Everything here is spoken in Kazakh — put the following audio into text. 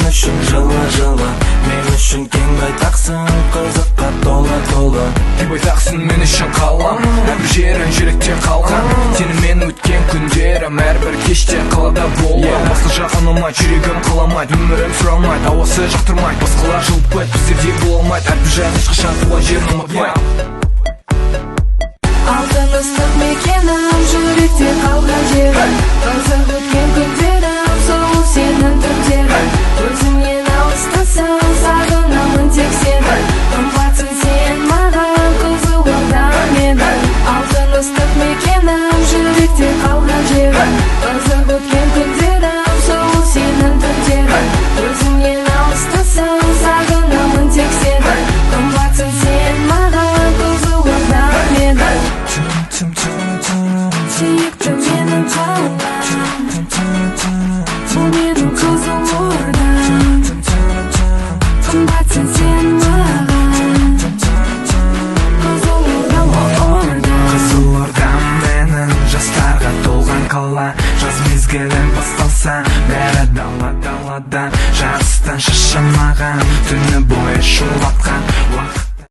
үшін жылы мен үшін кең байтақсың, қызыққа толы Кең байтақсың мен үшін қалам, әрбір жерің жүректе қалған. Сенімен өткен күндерім әрбір кеште қалада болды. Басқа жақ ұнамайды, жүрегім қаламайды, өмірім сұралмайды, ауасы жақтырмайды, басқалар жылытпайды, біздердей бола алмайды. Әрбір жан ешқашан туған жерін ұмытпайды. Алтын ыстық мекенім, жүректе қалған жерім, қызық өткен күндерім, сұлу сенің түндерің. Өзіңнен алыстасың, сағынамын тек сені, қымбатсың сен маған, қызыл отан менің. Алтын ыстық мекенім, жүректе қалған жерім, қызық өткен күндерім, сұлу сенің түндерің. Өзіңнен алыстасың, сағынамын тек сені, қымбатсың сен маған, қызыл отан менің. Сүйікті менің қалам, бұл менің қызыл ордам, қымбатсың сен маған, қызыл ордам. Қызыл ордам менің, жастарға толған қала. Жаз мезгілін басталса, бәрі даладан жарыстан шаршамаған, түні бойы шулатқан уақыт